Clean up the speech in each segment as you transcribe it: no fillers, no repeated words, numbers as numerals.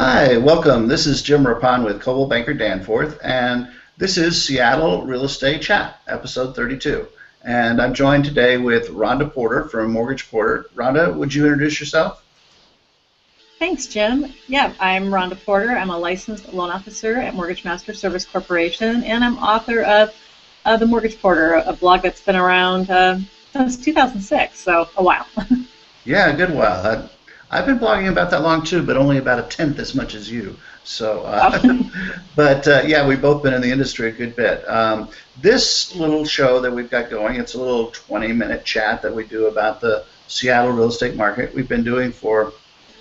Hi, welcome. This is Jim Rapon with Coldwell Banker Danforth, and this is Seattle Real Estate Chat, episode 32. And I'm joined today with Rhonda Porter from Mortgage Porter. Rhonda, would you introduce yourself? Thanks, Jim. Yeah, I'm Rhonda Porter. I'm a licensed loan officer at Mortgage Master Service Corporation, and I'm author of The Mortgage Porter, a blog that's been around since 2006, so a while. Yeah, a good while. I've been blogging about that long too, but only about a tenth as much as you. So, yeah, we've both been in the industry a good bit. This little show that we've got going, it's a little 20-minute chat that we do about the Seattle real estate market. We've been doing for,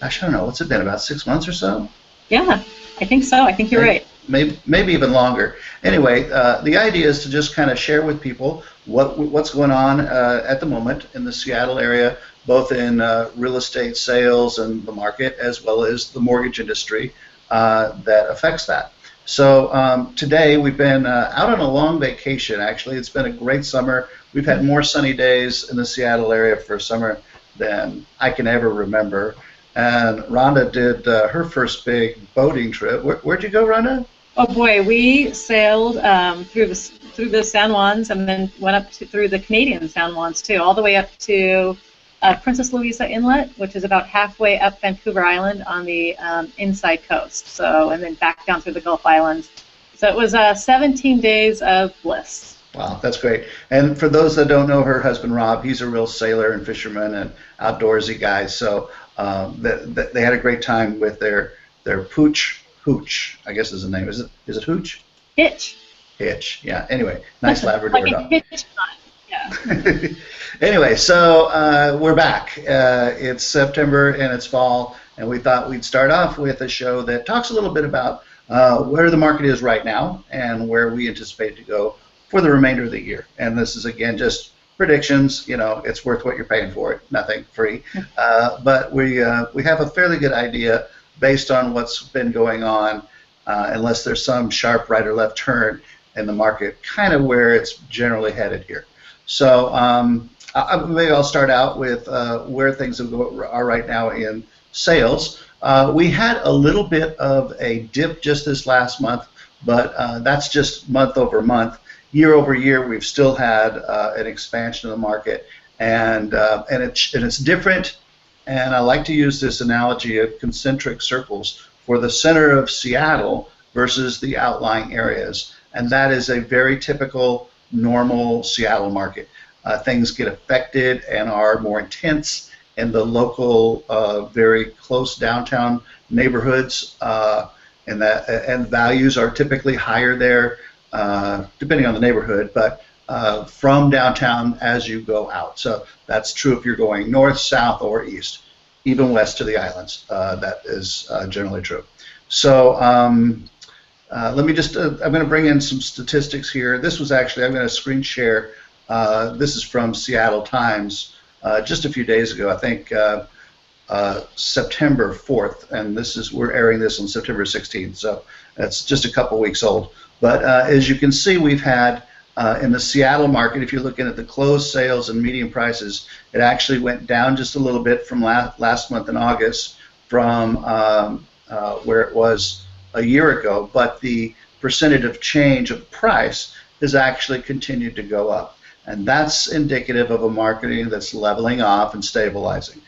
gosh, I don't know, what's it been, about 6 months or so? Yeah, I think so. I think you're right. Maybe even longer. Anyway, the idea is to just kind of share with people what's going on at the moment in the Seattle area, both in real estate sales and the market, as well as the mortgage industry that affects that. So today we've been out on a long vacation, actually. It's been a great summer. We've had more sunny days in the Seattle area for summer than I can ever remember. And Rhonda did her first big boating trip. Where'd you go, Rhonda? Oh boy, we sailed through the San Juans and then went up through the Canadian San Juans too, all the way up to Princess Louisa Inlet, which is about halfway up Vancouver Island on the inside coast. So, and then back down through the Gulf Islands. So it was 17 days of bliss. Wow, that's great. And for those that don't know her husband, Rob, he's a real sailor and fisherman and outdoorsy guy. So they had a great time with their Hooch, I guess is the name. Is it Hooch? Hitch. Hitch, yeah. Anyway, nice Labrador like dog. Hitch, yeah. Anyway, so we're back. It's September and it's fall, and we thought we'd start off with a show that talks a little bit about where the market is right now and where we anticipate to go for the remainder of the year. And this is, again, just predictions. You know, it's worth what you're paying for it, nothing free. But we have a fairly good idea based on what's been going on, unless there's some sharp right or left turn in the market, kind of where it's generally headed here. So maybe I'll start out with where things are right now in sales. We had a little bit of a dip just this last month, but that's just month over month. Year over year, we've still had an expansion of the market, and it's different. And I like to use this analogy of concentric circles for the center of Seattle versus the outlying areas. And that is a very typical, normal Seattle market. Things get affected and are more intense in the local, very close downtown neighborhoods, and values are typically higher there, depending on the neighborhood, but from downtown as you go out. So that's true if you're going north, south, or east, even west to the islands. That is generally true. So let me just, I'm going to bring in some statistics here. This was actually, I'm going to screen share. This is from Seattle Times just a few days ago, I think September 4th, and we're airing this on September 16th, so that's just a couple weeks old. But as you can see, we've had in the Seattle market, if you're looking at the closed sales and median prices, it actually went down just a little bit from last month in August from where it was a year ago, but the percentage of change of price has actually continued to go up. And that's indicative of a market that's leveling off and stabilizing.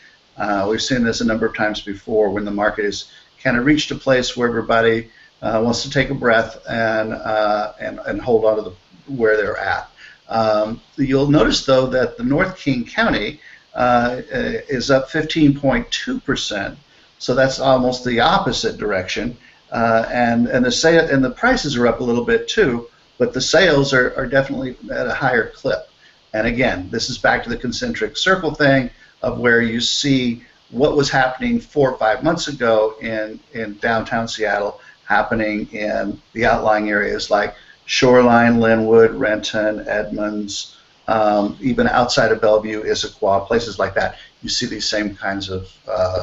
We've seen this a number of times before when the market has kind of reached a place where everybody wants to take a breath and hold on to where they're at. You'll notice, though, that the North King County is up 15.2%, so that's almost the opposite direction. And the prices are up a little bit too, but the sales are definitely at a higher clip. And again, this is back to the concentric circle thing of where you see what was happening 4 or 5 months ago in downtown Seattle happening in the outlying areas like Shoreline, Linwood, Renton, Edmonds, even outside of Bellevue, Issaquah, places like that. You see these same kinds of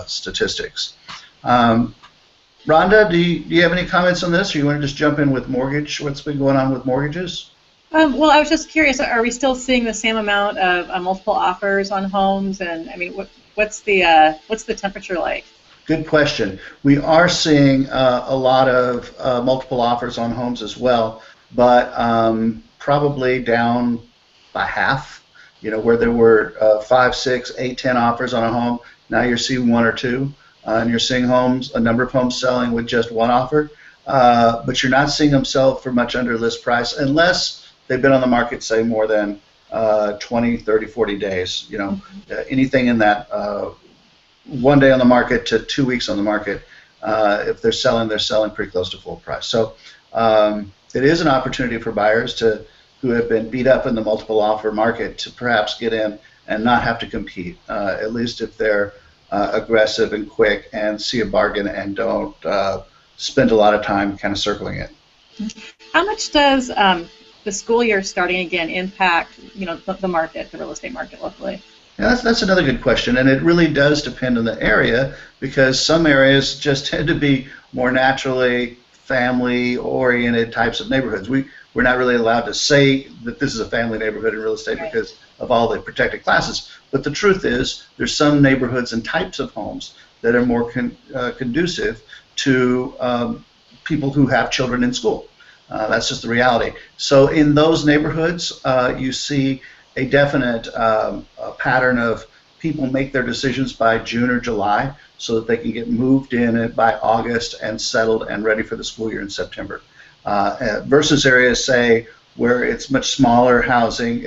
statistics. Rhonda, do you have any comments on this, or you want to just jump in with mortgage? What's been going on with mortgages? Well, I was just curious. Are we still seeing the same amount of multiple offers on homes? And I mean, what's the temperature like? Good question. We are seeing a lot of multiple offers on homes as well, but probably down by half. You know, where there were 5, 6, 8, 10 offers on a home, now you're seeing one or two, and you're seeing a number of homes selling with just one offer, but you're not seeing them sell for much under list price unless they've been on the market, say, more than 20, 30, 40 days. You know, anything in that 1 day on the market to 2 weeks on the market. If they're selling pretty close to full price. So it is an opportunity for buyers who have been beat up in the multiple offer market to perhaps get in and not have to compete, at least if they're aggressive and quick and see a bargain and don't spend a lot of time kind of circling it. How much does the school year starting again impact, the market, the real estate market locally? Yeah, that's another good question, and it really does depend on the area, because some areas just tend to be more naturally family-oriented types of neighborhoods. We're not really allowed to say that this is a family neighborhood in real estate because of all the protected classes, but the truth is there's some neighborhoods and types of homes that are more conducive to people who have children in school. That's just the reality. So in those neighborhoods, you see a definite pattern of people make their decisions by June or July so that they can get moved in by August and settled and ready for the school year in September. Versus areas, say, where it's much smaller housing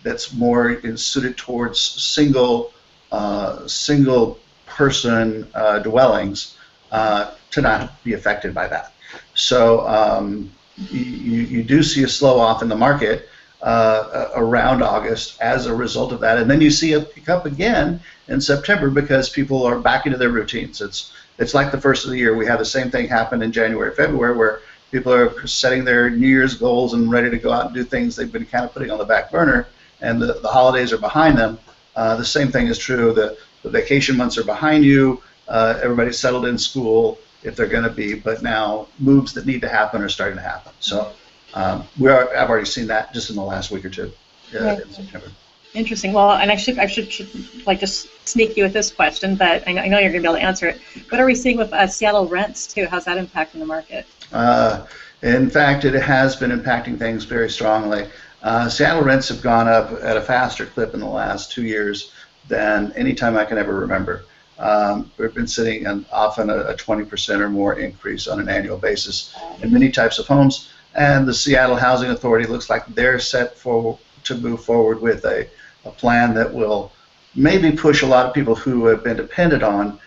that's more suited towards single person dwellings to not be affected by that. So you do see a slow off in the market around August as a result of that, and then you see a pickup again in September because people are back into their routines. It's like the first of the year. We have the same thing happen in January, February, where people are setting their New Year's goals and ready to go out and do things they've been kind of putting on the back burner, and the holidays are behind them. The same thing is true. The vacation months are behind you. Everybody's settled in school, if they're going to be, but now moves that need to happen are starting to happen. So I've already seen that just in the last week or two in September. Interesting. Well, and I should like just sneak you with this question, but I know you're going to be able to answer it. What are we seeing with Seattle rents too? How's that impacting the market? In fact, it has been impacting things very strongly. Seattle rents have gone up at a faster clip in the last 2 years than any time I can ever remember. We've been sitting on often a 20% or more increase on an annual basis in many types of homes. And the Seattle Housing Authority looks like they're set to move forward with a plan that will maybe push a lot of people who have been dependent on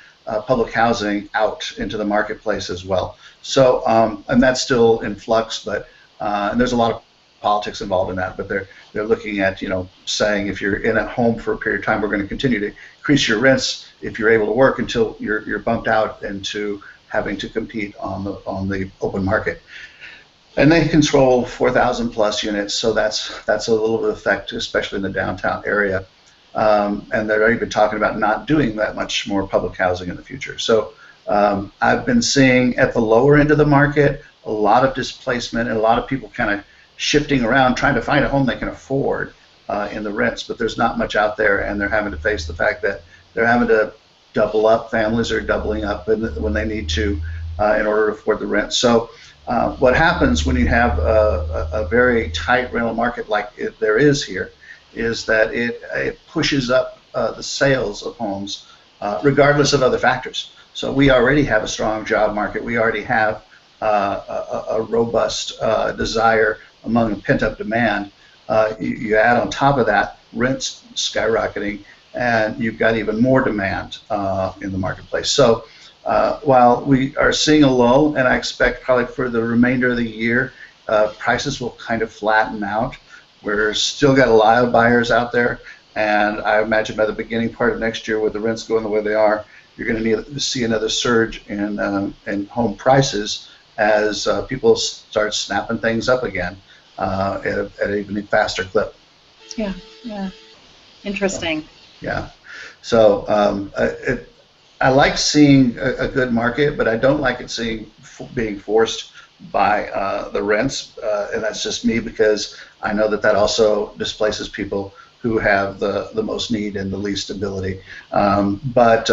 public housing out into the marketplace as well. So, and that's still in flux, but and there's a lot of politics involved in that. But they're looking at, saying if you're in a home for a period of time, we're going to continue to increase your rents if you're able to work until you're bumped out into having to compete on the open market. And they control 4,000 plus units, so that's a little bit of effect, especially in the downtown area. And they're even talking about not doing that much more public housing in the future. So I've been seeing at the lower end of the market a lot of displacement and a lot of people kind of shifting around, trying to find a home they can afford in the rents, but there's not much out there, and they're having to face the fact that they're having to double up. Families are doubling up when they need to in order to afford the rent. So what happens when you have a very tight rental market like there is here is that it pushes up the sales of homes regardless of other factors. So we already have a strong job market. We already have a robust desire among pent-up demand. You add on top of that rents skyrocketing, and you've got even more demand in the marketplace. So while we are seeing a lull, and I expect probably for the remainder of the year, prices will kind of flatten out. We're still got a lot of buyers out there, and I imagine by the beginning part of next year, with the rents going the way they are, you're going to need to see another surge in home prices as people start snapping things up again at an even faster clip. Yeah. Interesting. Yeah. So I like seeing a good market, but I don't like it being forced by the rents, and that's just me, because I know that also displaces people who have the most need and the least ability. But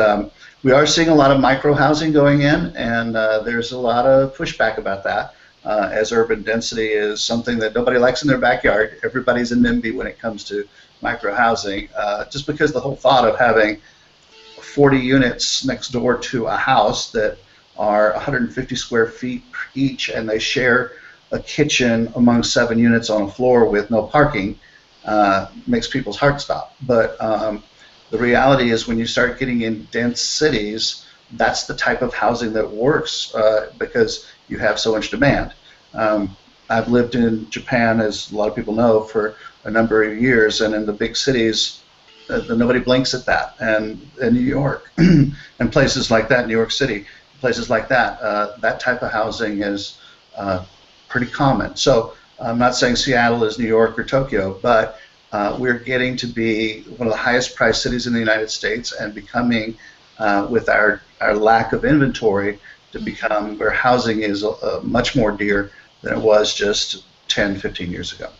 We are seeing a lot of micro housing going in, and there's a lot of pushback about that. As urban density is something that nobody likes in their backyard. Everybody's a NIMBY when it comes to micro housing, just because the whole thought of having 40 units next door to a house that are 150 square feet each, and they share a kitchen among 7 units on a floor with no parking, makes people's hearts stop. But the reality is when you start getting in dense cities, that's the type of housing that works because you have so much demand. I've lived in Japan, as a lot of people know, for a number of years, and in the big cities, nobody blinks at that. And in New York and places like that, New York City, places like that, that type of housing is pretty common. So I'm not saying Seattle is New York or Tokyo, but we're getting to be one of the highest priced cities in the United States, and becoming, with our lack of inventory, to become where housing is much more dear than it was just 10, 15 years ago.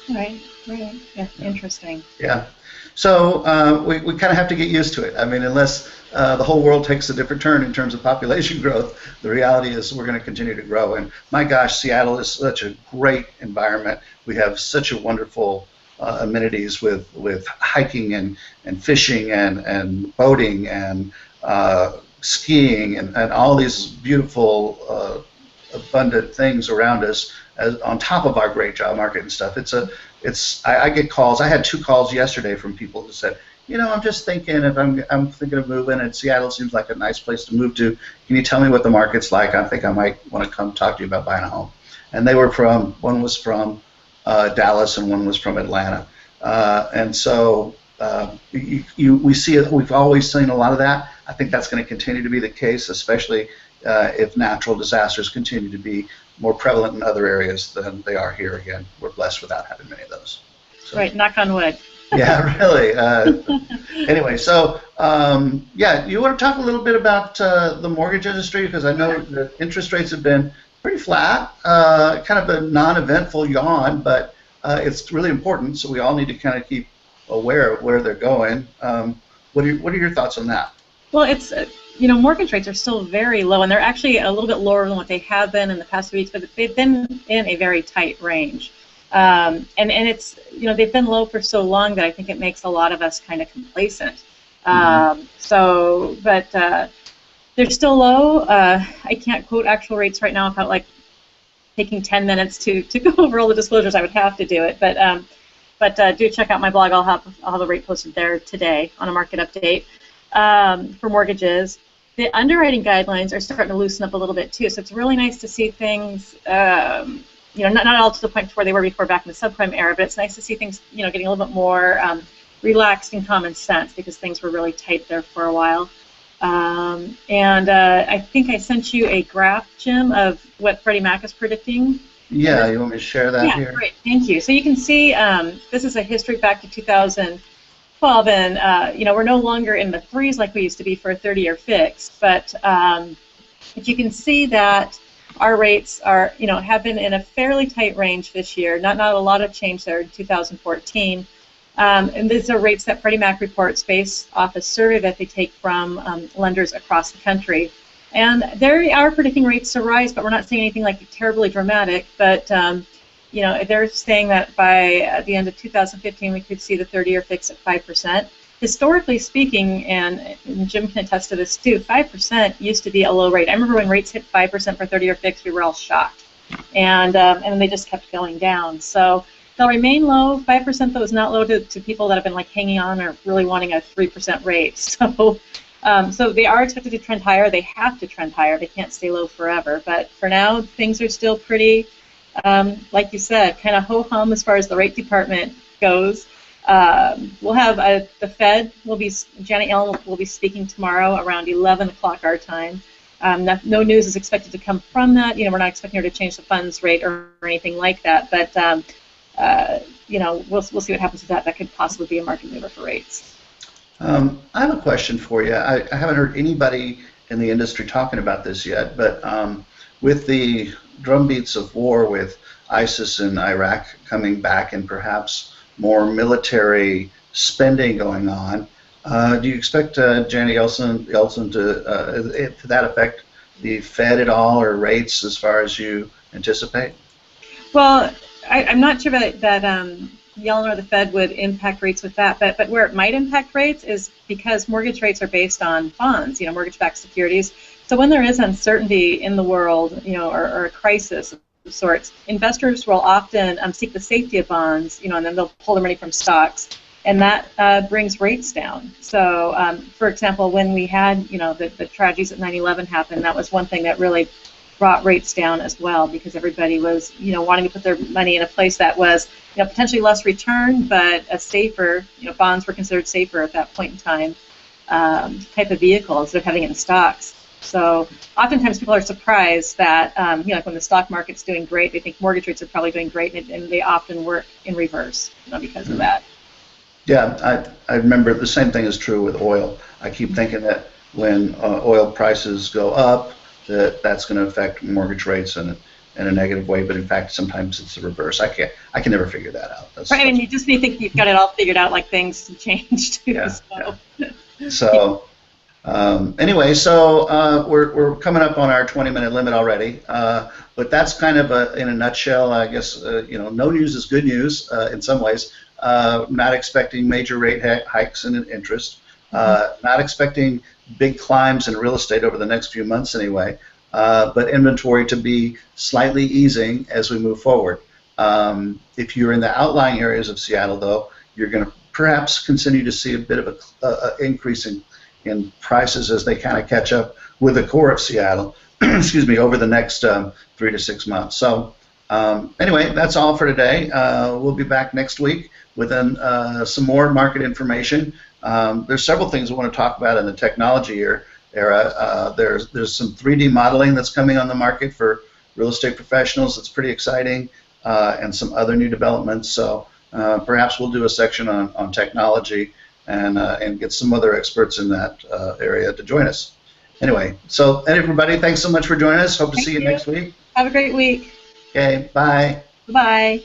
Right. Yeah, interesting. Yeah. So we kind of have to get used to it. I mean, unless the whole world takes a different turn in terms of population growth, the reality is we're going to continue to grow. And my gosh, Seattle is such a great environment. We have such a wonderful amenities with hiking and fishing and boating and skiing and all these beautiful abundant things around us, on top of our great job market and stuff. I get calls. I had 2 calls yesterday from people who said, I'm just thinking, if I'm thinking of moving, and Seattle seems like a nice place to move to. Can you tell me what the market's like? I think I might want to come talk to you about buying a home. And they were one was from Dallas and one was from Atlanta. And so we've always seen a lot of that. I think that's going to continue to be the case, especially if natural disasters continue to be more prevalent in other areas than they are here. Again, we're blessed without having many of those. So, right, knock on wood. Yeah, really. Anyway, so yeah, you want to talk a little bit about the mortgage industry, because I know the interest rates have been pretty flat, kind of a non-eventful yawn, but it's really important, so we all need to kind of keep aware of where they're going. What are your thoughts on that? Well, it's mortgage rates are still very low, and they're actually a little bit lower than what they have been in the past weeks, but they've been in a very tight range. And it's, they've been low for so long that I think it makes a lot of us kind of complacent. But they're still low. I can't quote actual rates right now without taking 10 minutes to go over all the disclosures. I would have to do it, but do check out my blog. I'll have a rate posted there today on a market update. For mortgages, the underwriting guidelines are starting to loosen up a little bit too. So it's really nice to see things, not all to the point to where they were before back in the subprime era, but it's nice to see things, getting a little bit more relaxed and common sense, because things were really tight there for a while. And I think I sent you a graph, Jim, of what Freddie Mac is predicting. Yeah, you want me to share that here? Yeah, great, thank you. So you can see this is a history back to 2012, and we're no longer in the 3s like we used to be for a 30-year fix, but you can see that our rates are, have been in a fairly tight range this year. Not a lot of change there in 2014. And these are rates that Freddie Mac reports based off a survey that they take from lenders across the country. And they are predicting rates to rise, but we're not seeing anything terribly dramatic. But they're saying that by the end of 2015, we could see the 30-year fix at 5%. Historically speaking, and Jim can attest to this too, 5% used to be a low rate. I remember when rates hit 5% for 30-year fix, we were all shocked, and they just kept going down. So they'll remain low. 5% though is not low to people that have been hanging on or really wanting a 3% rate. So they are expected to trend higher. They have to trend higher. They can't stay low forever. But for now, things are still pretty, like you said, kind of ho-hum as far as the rate department goes. We'll have the Fed Janet Yellen will be speaking tomorrow around 11 o'clock our time. No news is expected to come from that. We're not expecting her to change the funds rate or anything like that. But we'll see what happens with that. That could possibly be a market mover for rates. I have a question for you. I haven't heard anybody in the industry talking about this yet, but with the drumbeats of war with ISIS and Iraq coming back, and perhaps more military spending going on, Do you expect Janet Yellen to that affect the Fed at all, or rates as far as you anticipate? Well, I'm not sure that Yellen or the Fed would impact rates with that, but where it might impact rates is because mortgage rates are based on bonds, mortgage-backed securities. So when there is uncertainty in the world, or a crisis of sorts, investors will often seek the safety of bonds, and then they'll pull their money from stocks, and that brings rates down. So, for example, when we had, the tragedies at 9/11 happened, that was one thing that really brought rates down as well, because everybody was, wanting to put their money in a place that was, potentially less return, but a safer, bonds were considered safer at that point in time, type of vehicle instead of having it in stocks. So oftentimes people are surprised that, like when the stock market's doing great, they think mortgage rates are probably doing great, and they often work in reverse, because of that. Yeah, I remember the same thing is true with oil. I keep thinking that when oil prices go up, that's going to affect mortgage rates in a negative way, but in fact, sometimes it's the reverse. I can never figure that out. Right, and you just need to think you've got it all figured out, like things change too. Yeah. So. Yeah. So anyway, we're coming up on our 20-minute limit already, but that's kind of in a nutshell. I guess no news is good news in some ways. Not expecting major rate hikes in interest. Not expecting big climbs in real estate over the next few months anyway, but inventory to be slightly easing as we move forward. If you're in the outlying areas of Seattle, though, you're going to perhaps continue to see a bit of a increase in prices as they kind of catch up with the core of Seattle, excuse me, over the next 3 to 6 months. So anyway, that's all for today. We'll be back next week with some more market information. There's several things we want to talk about in the technology era. There's some 3D modeling that's coming on the market for real estate professionals. That's pretty exciting, and some other new developments. So perhaps we'll do a section on technology and get some other experts in that area to join us. Anyway, so everybody, thanks so much for joining us. Hope to see you next week. Have a great week. Okay, bye. Bye.